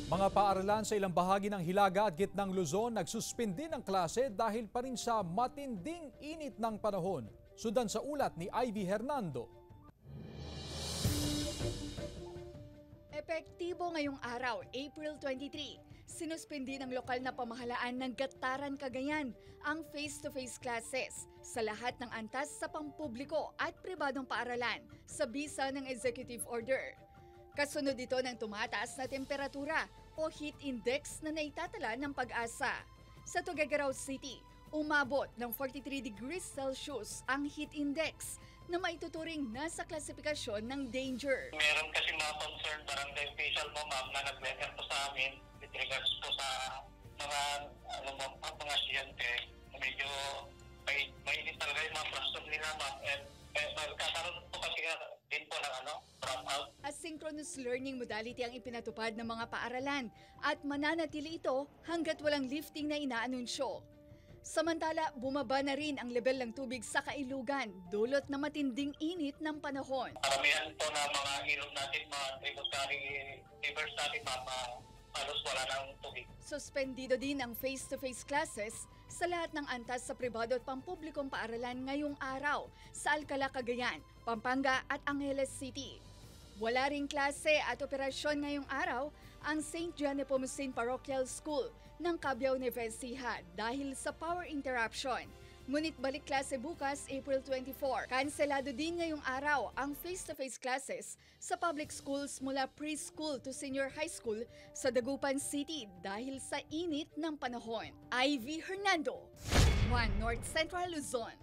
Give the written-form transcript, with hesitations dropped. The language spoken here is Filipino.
Mga paaralan sa ilang bahagi ng Hilaga at Gitnang Luzon nagsuspindi ng klase dahil pa rin sa matinding init ng panahon. Sundan sa ulat ni Ivy Hernando. Epektibo ngayong araw, April 23, sinuspindi ng lokal na pamahalaan ng Gataran, Cagayan ang face-to-face classes sa lahat ng antas sa pampubliko at pribadong paaralan sa bisa ng executive order. Kasunod ito ng tumataas na temperatura o heat index na naitatala ng Pag-asa. Sa Tuguegarao City, umabot ng 43 degrees Celsius ang heat index na maituturing nasa klasifikasyon ng danger. Meron kasi mga concerned barangay official mo, ma'am, na nag-letter po sa amin with regards po sa mga estudyante. Medyo mainit talaga yung mga classroom nila, ma'am. And magkakaroon po kasi din po ng dropout. Asynchronous learning modality ang ipinatupad ng mga paaralan at mananatili ito hanggat walang lifting na inaanunsyo. Samantala, bumaba na rin ang level ng tubig sa Kailugan, dulot na matinding init ng panahon. Karamihan po na mga ilog natin, mga tributary rivers natin, halos wala ng tubig. Suspendido din ang face-to-face classes sa lahat ng antas sa pribado at pampublikong paaralan ngayong araw sa Alcala, Cagayan, Pampanga at Angeles City. Wala ring klase at operasyon ngayong araw ang St. John Nepomucene Parochial School ng Cabiao Nueva Ecija dahil sa power interruption. Ngunit balik klase bukas, April 24. Kanselado din ngayong araw ang face-to-face classes sa public schools mula preschool to senior high school sa Dagupan City dahil sa init ng panahon. Ivy Hernando, One North Central Luzon.